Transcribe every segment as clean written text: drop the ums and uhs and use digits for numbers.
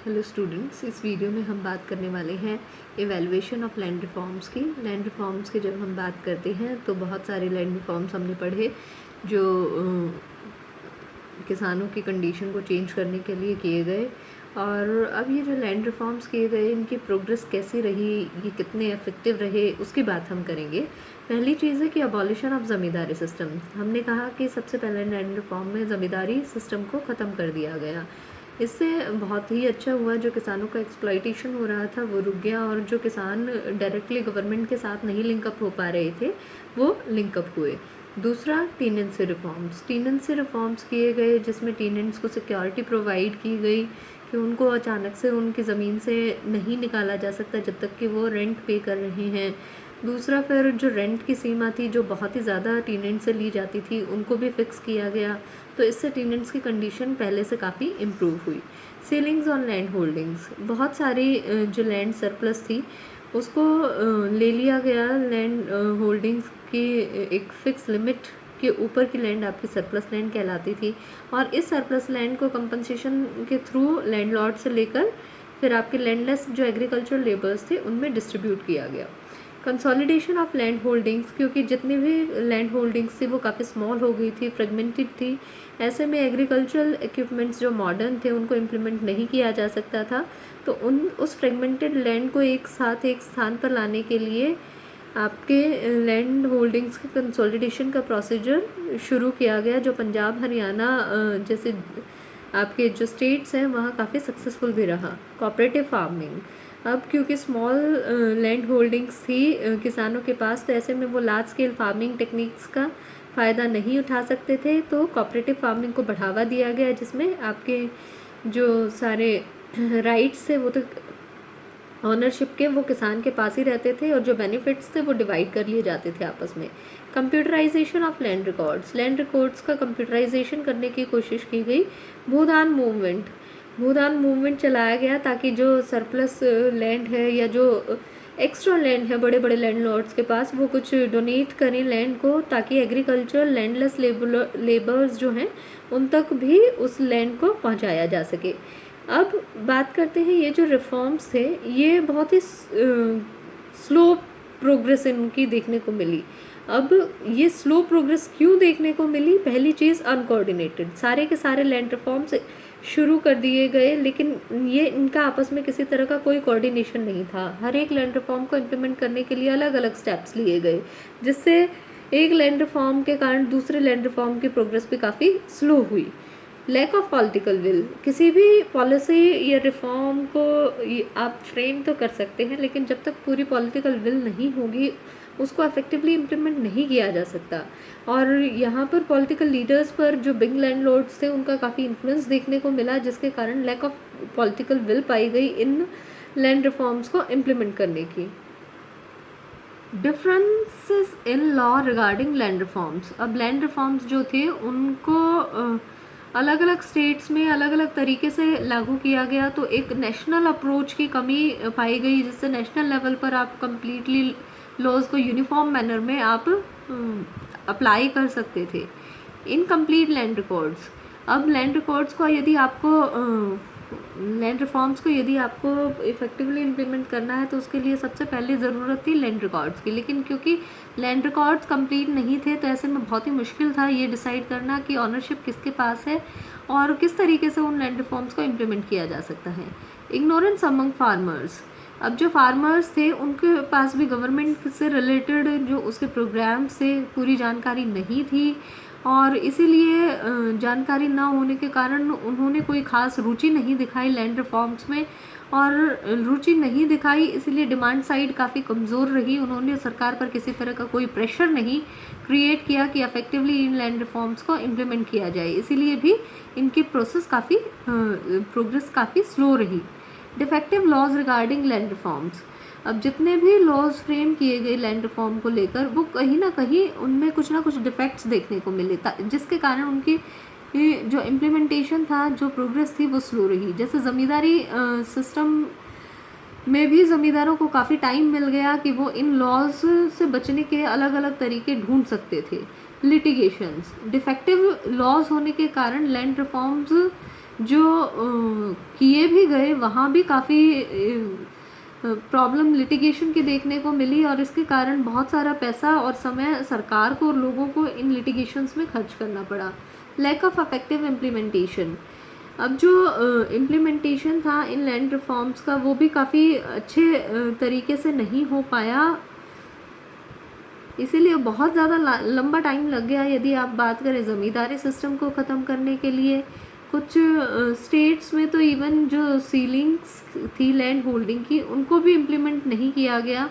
Hello students, इस video में हम बात करने वाले हैं एवेलुएशन ऑफ लैंड रिफॉर्म्स की। लैंड रिफॉर्म्स की जब हम बात करते हैं तो बहुत सारे लैंड रिफॉर्म्स हमने पढ़े जो किसानों की कंडीशन को चेंज करने के लिए किए गए। और अब ये जो लैंड रिफॉर्म्स किए गए इनकी प्रोग्रेस कैसी रही, ये कितने इफेक्टिव रहे, उसकी बात हम करेंगे। पहली चीज़ है कि अबॉलिशन ऑफ ज़मींदारी सिस्टम। हमने कहा कि सबसे पहले लैंड रिफॉर्म में ज़मींदारी सिस्टम को ख़त्म कर दिया गया। इससे बहुत ही अच्छा हुआ, जो किसानों का एक्सप्लॉइटेशन हो रहा था वो रुक गया और जो किसान डायरेक्टली गवर्नमेंट के साथ नहीं लिंकअप हो पा रहे थे वो लिंकअप हुए। दूसरा, टीनेंसी रिफॉर्म्स। टीनेंसी रिफॉर्म्स किए गए जिसमें टीनेंट्स को सिक्योरिटी प्रोवाइड की गई कि उनको अचानक से उनकी ज़मीन से नहीं निकाला जा सकता जब तक कि वो रेंट पे कर रहे हैं। दूसरा, फिर जो रेंट की सीमा थी जो बहुत ही ज़्यादा टीनेंट से ली जाती थी उनको भी फिक्स किया गया, तो इससे टीनेंट्स की कंडीशन पहले से काफ़ी इम्प्रूव हुई। सेलिंग्स ऑन लैंड होल्डिंग्स, बहुत सारी जो लैंड सरप्लस थी उसको ले लिया गया। लैंड होल्डिंग्स की एक फ़िक्स लिमिट के ऊपर की लैंड आपकी सरप्लस लैंड कहलाती थी और इस सरप्लस लैंड को कंपनसेशन के थ्रू लैंडलॉर्ड से लेकर फिर आपके लैंडलेस जो एग्रीकल्चरल लेबर्स थे उनमें डिस्ट्रीब्यूट किया गया। कंसोलिडेशन ऑफ लैंड होल्डिंग्स, क्योंकि जितनी भी लैंड होल्डिंग्स थी वो काफ़ी स्मॉल हो गई थी, फ्रेगमेंटेड थी। ऐसे में एग्रीकल्चरल इक्विपमेंट्स जो मॉडर्न थे उनको इम्प्लीमेंट नहीं किया जा सकता था, तो उस फ्रेगमेंटेड लैंड को एक साथ एक स्थान पर लाने के लिए आपके लैंड होल्डिंग्स के कंसोलिडेशन का प्रोसीजर शुरू किया गया, जो पंजाब हरियाणा जैसे आपके जो स्टेट्स हैं वहाँ काफ़ी सक्सेसफुल भी रहा। कोऑपरेटिव फार्मिंग, अब क्योंकि स्मॉल लैंड होल्डिंग्स थी किसानों के पास, तो ऐसे में वो लार्ज स्केल फार्मिंग टेक्निक्स का फ़ायदा नहीं उठा सकते थे, तो कोऑपरेटिव फार्मिंग को बढ़ावा दिया गया जिसमें आपके जो सारे राइट्स थे वो तो ऑनरशिप के वो किसान के पास ही रहते थे और जो बेनिफिट्स थे वो डिवाइड कर लिए जाते थे आपस में। Computerisation of land records, land records का कंप्यूटराइजेशन करने की कोशिश की गई। भूदान मूवमेंट चलाया गया ताकि जो सरप्लस लैंड है या जो एक्स्ट्रा लैंड है बड़े बड़े लैंड लॉर्ड्स के पास, वो कुछ डोनेट करें लैंड को ताकि एग्रीकल्चर लैंडलेस लेबर्स जो हैं उन तक भी उस लैंड को पहुंचाया जा सके। अब बात करते हैं, ये जो रिफॉर्म्स थे ये बहुत ही स्लो प्रोग्रेस इनकी देखने को मिली। अब ये स्लो प्रोग्रेस क्यों देखने को मिली? पहली चीज़, अनकोऑर्डिनेटेड। सारे के सारे लैंड रिफॉर्म्स शुरू कर दिए गए लेकिन ये इनका आपस में किसी तरह का कोई कोऑर्डिनेशन नहीं था। हर एक लैंड रिफॉर्म को इम्प्लीमेंट करने के लिए अलग अलग स्टेप्स लिए गए, जिससे एक लैंड रिफॉर्म के कारण दूसरे लैंड रिफॉर्म की प्रोग्रेस भी काफ़ी स्लो हुई। लैक ऑफ पॉलिटिकल विल, किसी भी पॉलिसी या रिफॉर्म को आप फ्रेम तो कर सकते हैं लेकिन जब तक पूरी पॉलिटिकल विल नहीं होगी उसको इफेक्टिवली इम्प्लीमेंट नहीं किया जा सकता। और यहाँ पर पॉलिटिकल लीडर्स पर जो बिग लैंडलॉर्ड्स थे उनका काफ़ी इन्फ्लुएंस देखने को मिला, जिसके कारण लैक ऑफ पॉलिटिकल विल पाई गई इन लैंड रिफॉर्म्स को इम्प्लीमेंट करने की। Differences in law regarding land reforms, अब लैंड रिफॉर्म्स जो थे उनको अलग अलग स्टेट्स में अलग अलग तरीके से लागू किया गया, तो एक नेशनल अप्रोच की कमी पाई गई जिससे नेशनल लेवल पर आप कम्प्लीटली लॉज को यूनिफॉर्म मैनर में आप अप्लाई कर सकते थे। इनकम्प्लीट लैंड रिकॉर्ड्स, अब लैंड रिकॉर्ड्स को यदि आपको लैंड रिफॉर्म्स को यदि आपको इफेक्टिवली इम्प्लीमेंट करना है तो उसके लिए सबसे पहले ज़रूरत थी लैंड रिकॉर्ड्स की, लेकिन क्योंकि लैंड रिकॉर्ड्स कंप्लीट नहीं थे तो ऐसे में बहुत ही मुश्किल था ये डिसाइड करना कि ऑनरशिप किसके पास है और किस तरीके से उन लैंड रिफॉर्म्स को इम्प्लीमेंट किया जा सकता है। इग्नोरेंस अमंग फार्मर्स, अब जो फार्मर्स थे उनके पास भी गवर्नमेंट से रिलेटेड जो उसके प्रोग्राम से पूरी जानकारी नहीं थी और इसीलिए जानकारी ना होने के कारण उन्होंने कोई ख़ास रुचि नहीं दिखाई लैंड रिफॉर्म्स में, और रुचि नहीं दिखाई इसलिए डिमांड साइड काफ़ी कमज़ोर रही। उन्होंने सरकार पर किसी तरह का कोई प्रेशर नहीं क्रिएट किया कि इफेक्टिवली इन लैंड रिफॉर्म्स को इम्प्लीमेंट किया जाए, इसीलिए भी इनकी प्रोग्रेस काफ़ी स्लो रही। Defective laws regarding land reforms, अब जितने भी लॉज फ्रेम किए गए लैंड रिफॉर्म को लेकर वो कहीं ना कहीं उनमें कुछ ना कुछ डिफेक्ट्स देखने को मिले, जिसके कारण उनकी जो इम्प्लीमेंटेशन था, जो प्रोग्रेस थी वो स्लो रही। जैसे ज़मींदारी सिस्टम में भी ज़मींदारों को काफ़ी टाइम मिल गया कि वो इन लॉज से बचने के अलग अलग तरीके ढूंढ सकते थे। लिटिगेशंस, डिफेक्टिव लॉज होने के कारण लैंड रिफॉर्म्स जो किए भी गए वहाँ भी काफ़ी प्रॉब्लम लिटिगेशन की देखने को मिली और इसके कारण बहुत सारा पैसा और समय सरकार को और लोगों को इन लिटिगेशंस में खर्च करना पड़ा। लैक ऑफ इफेक्टिव इम्प्लीमेंटेशन, अब जो इम्प्लीमेंटेशन था इन लैंड रिफॉर्म्स का वो भी काफ़ी अच्छे तरीके से नहीं हो पाया, इसीलिए बहुत ज़्यादा लंबा टाइम लग गया। यदि आप बात करें ज़मींदारी सिस्टम को ख़त्म करने के लिए, कुछ स्टेट्स में तो इवन जो सीलिंग्स थी लैंड होल्डिंग की उनको भी इम्प्लीमेंट नहीं किया गया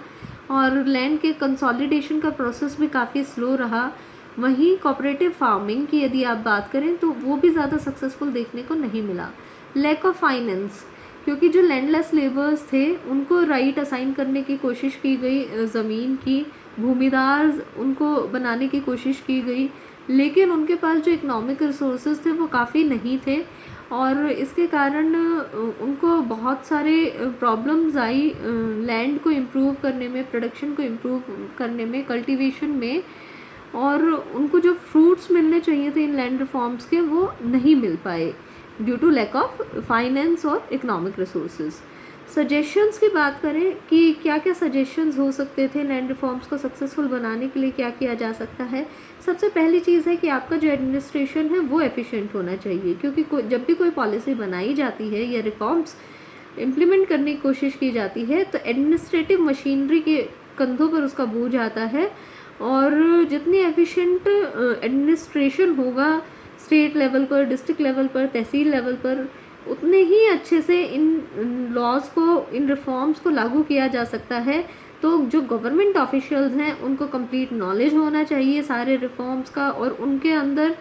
और लैंड के कंसोलिडेशन का प्रोसेस भी काफ़ी स्लो रहा। वहीं कोऑपरेटिव फार्मिंग की यदि आप बात करें तो वो भी ज़्यादा सक्सेसफुल देखने को नहीं मिला। लैक ऑफ फाइनेंस, क्योंकि जो लैंडलेस लेबर्स थे उनको राइट असाइन करने की कोशिश की गई ज़मीन की, भूमिदार उनको बनाने की कोशिश की गई, लेकिन उनके पास जो इकोनॉमिक रिसोर्सेज थे वो काफ़ी नहीं थे और इसके कारण उनको बहुत सारे प्रॉब्लम्स आई लैंड को इम्प्रूव करने में, प्रोडक्शन को इम्प्रूव करने में, कल्टीवेशन में, और उनको जो फ्रूट्स मिलने चाहिए थे इन लैंड रिफॉर्म्स के वो नहीं मिल पाए due to lack of finance और इकोनॉमिक रिसोर्सेज। सजेशंस की बात करें कि क्या क्या सजेशंस हो सकते थे लैंड रिफॉर्म्स को सक्सेसफुल बनाने के लिए, क्या किया जा सकता है। सबसे पहली चीज़ है कि आपका जो एडमिनिस्ट्रेशन है वो एफिशिएंट होना चाहिए, क्योंकि जब भी कोई पॉलिसी बनाई जाती है या रिफॉर्म्स इम्प्लीमेंट करने की कोशिश की जाती है तो एडमिनिस्ट्रेटिव मशीनरी के कंधों पर उसका बोझ आता है और जितनी एफिशिएंट एडमिनिस्ट्रेशन होगा स्टेट लेवल पर, डिस्ट्रिक्ट लेवल पर, तहसील लेवल पर, उतने ही अच्छे से इन लॉज को, इन रिफॉर्म्स को लागू किया जा सकता है। तो जो गवर्नमेंट ऑफिशियल्स हैं उनको कंप्लीट नॉलेज होना चाहिए सारे रिफॉर्म्स का और उनके अंदर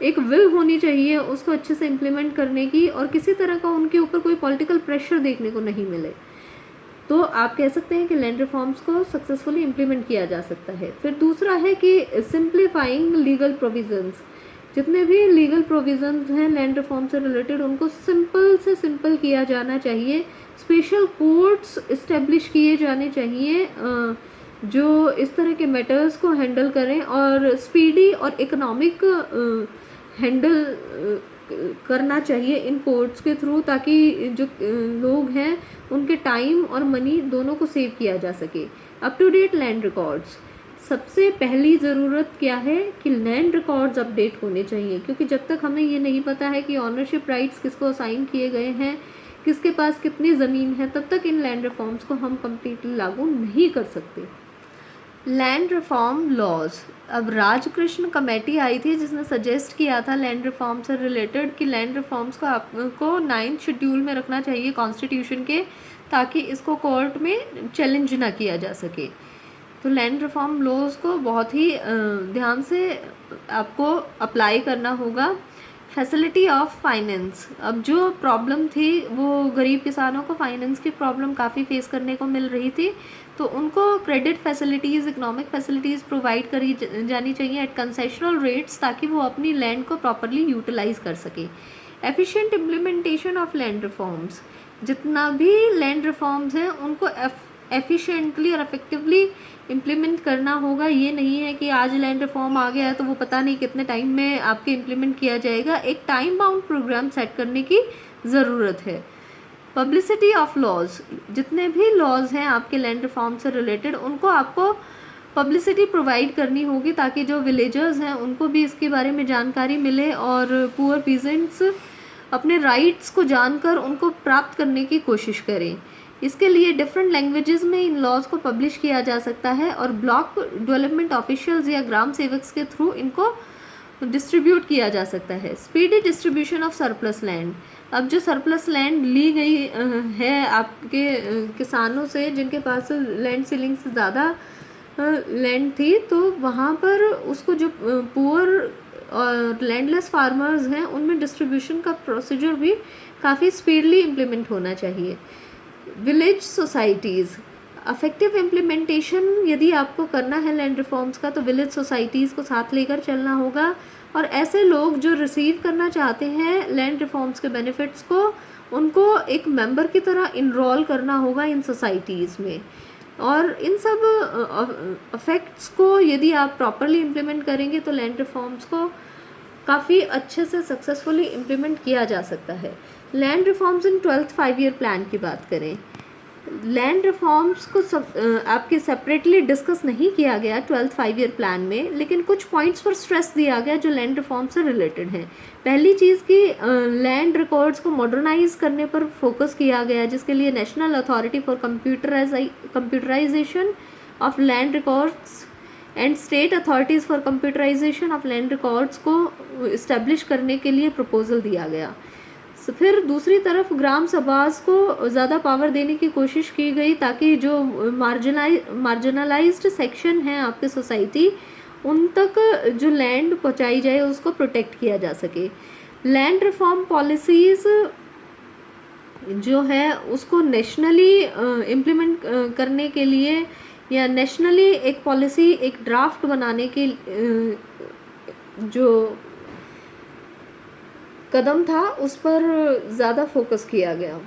एक विल होनी चाहिए उसको अच्छे से इम्प्लीमेंट करने की और किसी तरह का उनके ऊपर कोई पॉलिटिकल प्रेशर देखने को नहीं मिले। तो आप कह सकते हैं कि लैंड रिफॉर्म्स को सक्सेसफुली इम्प्लीमेंट किया जा सकता है। फिर दूसरा है कि सिंप्लीफाइंग लीगल प्रोविजंस, जितने भी लीगल प्रोविजंस हैं लैंड रिफॉर्म से रिलेटेड उनको सिंपल से सिंपल किया जाना चाहिए। स्पेशल कोर्ट्स इस्टेब्लिश किए जाने चाहिए जो इस तरह के मैटर्स को हैंडल करें और स्पीडी और इकोनॉमिक हैंडल करना चाहिए इन कोर्ट्स के थ्रू, ताकि जो लोग हैं उनके टाइम और मनी दोनों को सेव किया जा सके। Up to date land records, सबसे पहली ज़रूरत क्या है कि लैंड रिकॉर्ड्स अपडेट होने चाहिए, क्योंकि जब तक हमें ये नहीं पता है कि ऑनरशिप राइट्स किसको असाइन किए गए हैं, किसके पास कितनी ज़मीन है, तब तक इन लैंड रिफॉर्म्स को हम कम्प्लीटली लागू नहीं कर सकते। लैंड रिफॉर्म लॉज, अब राजकृष्ण कमेटी आई थी जिसने सजेस्ट किया था लैंड रिफॉर्म से रिलेटेड कि लैंड रिफॉर्म्स को आपको 9th शेड्यूल में रखना चाहिए कॉन्स्टिट्यूशन के, ताकि इसको कोर्ट में चैलेंज ना किया जा सके। तो लैंड रिफॉर्म लॉज को बहुत ही ध्यान से आपको अप्लाई करना होगा। फैसिलिटी ऑफ फाइनेंस, अब जो प्रॉब्लम थी वो गरीब किसानों को फाइनेंस की प्रॉब्लम काफ़ी फेस करने को मिल रही थी, तो उनको credit facilities, economic facilities provide करी जानी चाहिए एट कंसेशनल रेट्स, ताकि वो अपनी लैंड को प्रॉपरली यूटिलाइज कर सके। Efficient implementation of land reforms, जितना भी लैंड रिफॉर्म्स हैं उनको एफिशिएंटली और इफेक्टिवली इम्प्लीमेंट करना होगा। ये नहीं है कि आज लैंड रिफॉर्म आ गया है तो वो पता नहीं कितने टाइम में आपके इम्प्लीमेंट किया जाएगा। एक टाइम बाउंड प्रोग्राम सेट करने की ज़रूरत है। पब्लिसिटी ऑफ लॉज, जितने भी लॉज हैं आपके लैंड रिफॉर्म से रिलेटेड उनको आपको पब्लिसिटी प्रोवाइड करनी होगी, ताकि जो विलेजर्स हैं उनको भी इसके बारे में जानकारी मिले और पुअर पीजेंट्स अपने राइट्स को जानकर उनको प्राप्त करने की कोशिश करें। इसके लिए डिफरेंट लैंग्वेजेस में इन लॉज को पब्लिश किया जा सकता है और ब्लॉक डेवलपमेंट ऑफिशियल्स या ग्राम सेवक्स के थ्रू इनको डिस्ट्रीब्यूट किया जा सकता है। Speedy distribution of surplus land, अब जो सरप्लस लैंड ली गई है आपके किसानों से जिनके पास लैंड सीलिंग से ज़्यादा लैंड थी, तो वहाँ पर उसको जो पुअर और लैंडलेस फार्मर्स हैं उनमें डिस्ट्रीब्यूशन का प्रोसीजर भी काफ़ी स्पीडली इम्प्लीमेंट होना चाहिए। विलेज सोसाइटीज़, अफेक्टिव इम्प्लीमेंटेशन यदि आपको करना है लैंड रिफॉर्म्स का तो विलेज सोसाइटीज़ को साथ लेकर चलना होगा और ऐसे लोग जो रिसीव करना चाहते हैं लैंड रिफॉर्म्स के बेनिफिट्स को, उनको एक मेंबर की तरह इनरोल करना होगा इन सोसाइटीज़ में। और इन सब अफेक्ट्स को यदि आप प्रॉपरली इम्प्लीमेंट करेंगे तो लैंड रिफॉर्म्स को काफ़ी अच्छे से सक्सेसफुली इम्प्लीमेंट किया जा सकता है। Land reforms in 12th 5 year plan की बात करें, लैंड रिफॉर्म्स को आपके सेपरेटली डिस्कस नहीं किया गया 12th 5 ईयर प्लान में, लेकिन कुछ पॉइंट्स पर स्ट्रेस दिया गया जो लैंड रिफॉर्म से रिलेटेड हैं। पहली चीज़ कि लैंड रिकॉर्ड्स को मॉडर्नाइज करने पर फोकस किया गया, जिसके लिए national authority for computerisation of land records and state authorities for computerisation of land records को इस्टेब्लिश करने के लिए प्रपोजल दिया गया। फिर दूसरी तरफ ग्राम सभास को ज़्यादा पावर देने की कोशिश की गई ताकि जो मार्जिनलाइज्ड सेक्शन है आपके सोसाइटी, उन तक जो लैंड पहुंचाई जाए उसको प्रोटेक्ट किया जा सके। लैंड रिफॉर्म पॉलिसीज़ जो है उसको नेशनली इम्प्लीमेंट करने के लिए या नेशनली एक पॉलिसी, एक ड्राफ्ट बनाने के जो कदम था उस पर ज़्यादा फोकस किया गया।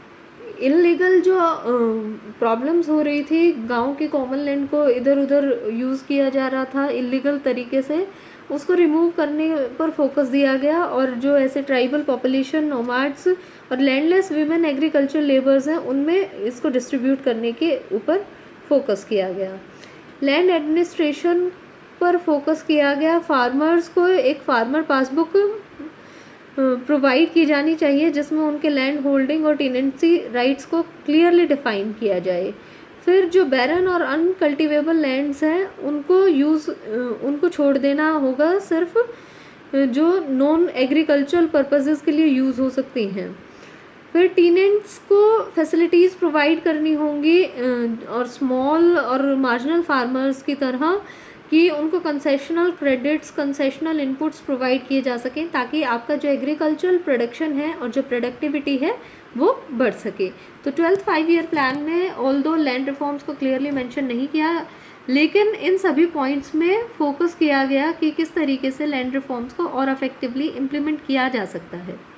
इलीगल जो प्रॉब्लम्स हो रही थी, गांव के कॉमन लैंड को इधर उधर यूज़ किया जा रहा था इलीगल तरीके से, उसको रिमूव करने पर फोकस दिया गया। और जो ऐसे ट्राइबल पॉपुलेशन, नोमैड्स और लैंडलेस वीमेन एग्रीकल्चर लेबर्स हैं, उनमें इसको डिस्ट्रीब्यूट करने के ऊपर फोकस किया गया। लैंड एडमिनिस्ट्रेशन पर फोकस किया गया। फार्मर्स को एक फार्मर पासबुक प्रोवाइड की जानी चाहिए जिसमें उनके लैंड होल्डिंग और टेनेंसी राइट्स को क्लियरली डिफाइन किया जाए। फिर जो बैरन और अनकल्टिवेबल लैंड्स हैं उनको छोड़ देना होगा, सिर्फ जो नॉन एग्रीकल्चरल पर्पसेस के लिए यूज़ हो सकती हैं। फिर टेनेंट्स को फैसिलिटीज़ प्रोवाइड करनी होंगी और स्मॉल और मार्जिनल फार्मर्स की तरह कि उनको concessional credits, concessional inputs provide किए जा सकें ताकि आपका जो एग्रीकल्चरल प्रोडक्शन है और जो प्रोडक्टिविटी है वो बढ़ सके। तो 12th 5 ईयर प्लान में ऑल्दो लैंड रिफॉर्म्स को क्लियरली मेंशन नहीं किया, लेकिन इन सभी पॉइंट्स में फोकस किया गया कि किस तरीके से लैंड रिफॉर्म्स को और इफेक्टिवली इम्प्लीमेंट किया जा सकता है।